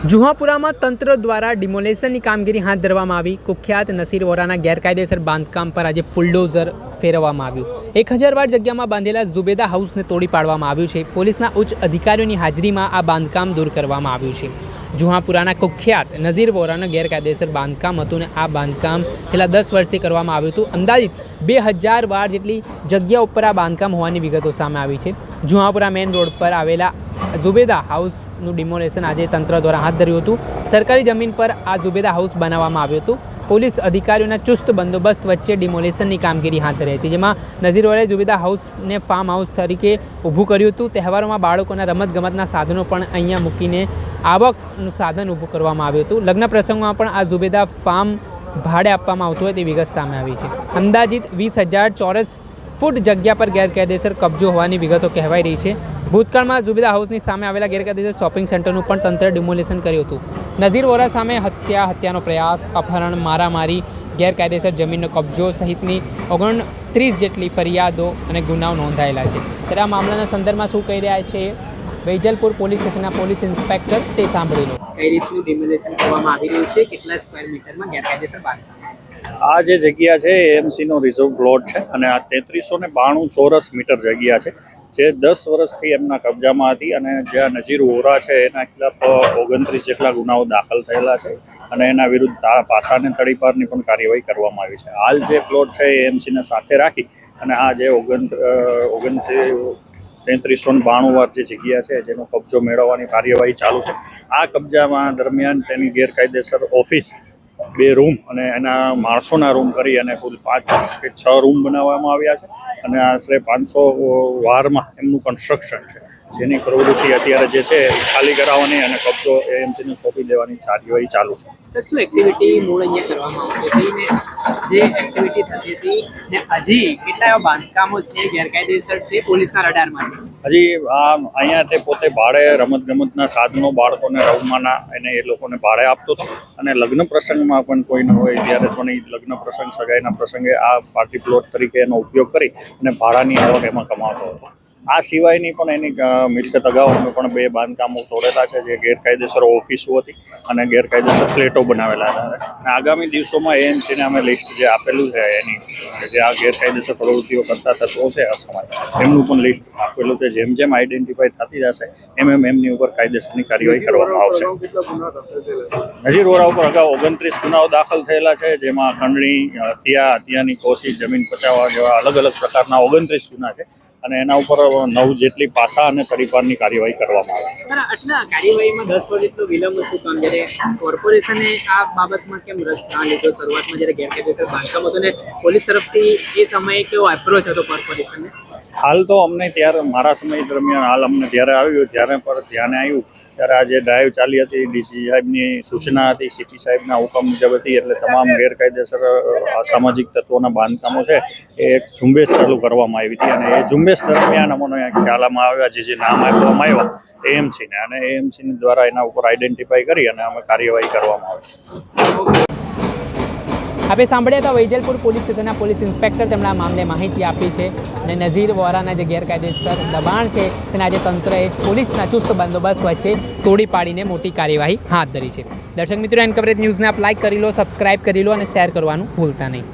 જુહાપુરામાં તંત્ર દ્વારા ડિમોલેશનની કામગીરી હાથ ધરવામાં આવી। કુખ્યાત નસીર વોરાના ગેરકાયદેસર બાંધકામ પર આજે બુલડોઝર ફેરવવામાં આવ્યું। 1000 વાર જગ્યામાં બાંધેલા ઝુબેદા હાઉસને તોડી પાડવામાં આવ્યું છે। પોલીસના ઉચ્ચ અધિકારીઓની હાજરીમાં આ બાંધકામ દૂર કરવામાં આવ્યું છે। જુહાપુરાના કુખ્યાત નઝીર વોરાનું ગેરકાયદેસર બાંધકામ હતું અને આ બાંધકામ છેલ્લા 10 વર્ષથી કરવામાં આવ્યું હતું। અંદાજિત 2000 વાર જેટલી જગ્યા ઉપર આ બાંધકામ હોવાની વિગતો સામે આવી છે। જુહાપુરા મેઇન રોડ પર આવેલા ઝુબેદા હાઉસનું ડિમોલેશન આજે તંત્ર દ્વારા હાથ ધર્યું હતું। સરકારી જમીન પર આ ઝુબેદા હાઉસ બનાવવામાં આવ્યું હતું। પોલીસ અધિકારીઓના ચુસ્ત બંદોબસ્ત વચ્ચે ડિમોલેશનની કામગીરી હાથ ધરી હતી, જેમાં નઝીર વોરાએ ઝુબેદા હાઉસને ફાર્મ હાઉસ તરીકે ઊભું કર્યું હતું। તહેવારોમાં બાળકોના રમતગમતના સાધનો પણ અહીંયા મૂકીને આવકનું સાધન ઊભું કરવામાં આવ્યું હતું। લગ્ન પ્રસંગોમાં પણ આ ઝુબેદા ફાર્મ ભાડે આપવામાં આવતું હોય તે વિગત સામે આવી છે। અંદાજિત 20,000 ચોરસ ફૂટ જગ્યા પર ગેરકાયદેસર કબજો હોવાની વિગતો કહેવાઈ રહી છે। ભૂતકાળમાં ઝુબેદા હાઉસની સામે આવેલા ગેરકાયદેસર શોપિંગ સેન્ટરનું પણ તંત્ર ડિમોલેશન કર્યું હતું। નઝીર વોરા સામે હત્યાનો પ્રયાસ, અપહરણ, મારામારી, ગેરકાયદેસર જમીનનો કબજો સહિતની 29 જેટલી ફરિયાદો અને ગુનાઓ નોંધાયેલા છે। ત્યારે આ મામલાના સંદર્ભમાં શું કહી રહ્યા છે વેજલપુર પોલીસ સ્ટેશનના પોલીસ ઇન્સ્પેક્ટર તે સાંભળી લો। કઈ રીતનું ડિમોલેશન કરવામાં આવી રહ્યું છે, કેટલા સ્ક્વેર મીટરમાં ગેરકાયદેસર બાંધકામ? આ જે જગ્યા છે એએમસીનો રિઝર્વ પ્લોટ છે અને આ 3392 ચોરસ મીટર જગ્યા છે જે 10 વર્ષથી એમના કબજામાં હતી અને જ્યાં નઝીર વોરા છે એના ખિલાફ 29 જેટલા ગુનાઓ દાખલ થયેલા છે અને એના વિરુદ્ધ પાસાને તડીપારની પણ કાર્યવાહી કરવામાં આવી છે। હાલ જે પ્લોટ છે એએમસીને સાથે રાખી અને આ જે 3392 વાર જે જગ્યા છે જેનો કબજો મેળવવાની કાર્યવાહી ચાલુ છે। આ કબજામાં દરમિયાન તેની ગેરકાયદેસર ઓફિસ, 2 રૂમ અને એના માણસોના રૂમ કરી અને કુલ 5 કે 6 રૂમ બનાવવામાં આવ્યા છે અને આશરે 500 વારમાં એમનું કન્સ્ટ્રક્શન છે, જેની પ્રવૃત્તિ અત્યારે જે છે ખાલી કરાવવાની અને કબજો એએમસીને સોંપી દેવાની કાર્યવાહી ચાલુ છે। સર, શું એક્ટિવિટી મૂળ અહીંયા કરવામાં આવતી હતી ને જે એક્ટિવિટી થતી હતી ને હજી કેટલા એવા બાંધકામો છે ગેરકાયદેસર તે પોલીસના રડારમાં છે? હજી અહીંયા તે પોતે ભાડે રમતગમતના સાધનો બાળકોને રમવાના એને એ લોકોને ભાડે આપતો હતો અને લગ્ન પ્રસંગમાં પણ કોઈ ન હોય ત્યારે પણ એ લગ્ન પ્રસંગ, સગાઈના પ્રસંગે આ પાર્ટી પ્લોટ તરીકે એનો ઉપયોગ કરી અને ભાડાની આવક એમાં કમાતો હતો। આ સિવાયની પણ એની મિલકત અગાઉ અમે પણ 2 બાંધકામો તોડેલા છે જે ગેરકાયદેસર ઓફિસો હતી અને ગેરકાયદેસર ફ્લેટો બનાવેલા હતા અને આગામી દિવસોમાં એએમસીને અમે લિસ્ટ જે આપેલું છે એની જે આ ગેરકાયદેસર પ્રવૃત્તિઓ કરતા તત્વો છે અસમાજ એમનું પણ લિસ્ટ આપેલું છે। જેમ જેમ આઈડેન્ટિફાઈ થતી જશે એમ એમની ઉપર કાયદેસરની કાર્યવાહી કરવામાં આવશે। નઝીર વોરા ઉપર અગાઉ 29 ગુનાઓ દાખલ થયેલા છે, જેમાં ખંડણી, હત્યાની કોશિશ, જમીન પચાવવા જેવા અલગ અલગ પ્રકારના 29 ગુના છે અને એના ઉપર 9 જેટલી પાસા અને તડીપારની કાર્યવાહી કરવામાં આવે છે। આટલા કાર્યવાહીમાં 10 વર્ષ જેટલો વિલંબ શું કામ? જ્યારે કોર્પોરેશને આ બાબતમાં કેમ રસ ના લીધો? શરૂઆતમાં જ્યારે ગેરકાયદેસર બાંધકામ હતું ને પોલીસ તરફથી એ સમયે કેવો એપ્રોચ હતો કોર્પોરેશનને? હાલ તો અમને ત્યારે મારા સમય દરમિયાન હાલ અમને જ્યારે આવ્યું ત્યારે પર ધ્યાને આવ્યું ત્યારે આ જે ડ્રાઈવ ચાલી હતી ડીસી સાહેબની સૂચના હતી, સીપી સાહેબના હુકમ મુજબ હતી એટલે તમામ ગેરકાયદેસર અસામાજિક તત્વોના બાંધકામો છે એ એક ઝુંબેશ ચાલુ કરવામાં આવી હતી અને એ ઝુંબેશ દરમિયાન અમને ખ્યાલમાં આવ્યા જે નામ આપવામાં આવ્યા એએમસીને અને એએમસી દ્વારા એના ઉપર આઈડેન્ટિફાઈ કરી અને અમે કાર્યવાહી કરવામાં આવી। આપણે સાંભળ્યા હતા વેજલપુર પોલીસ સ્ટેશનના પોલીસ ઇન્સ્પેક્ટર, તેમણે આ મામલે માહિતી આપી છે અને નઝીર વોરાના જે ગેરકાયદેસર દબાણ છે તેને આજે તંત્રએ પોલીસના ચુસ્ત બંદોબસ્ત વચ્ચે તોડી પાડીને મોટી કાર્યવાહી હાથ ધરી છે। દર્શક મિત્રો, એન કવરેજ ન્યૂઝને આપ લાઇક કરી લો, સબસ્ક્રાઇબ કરી લો અને શેર કરવાનું ભૂલતા નહીં।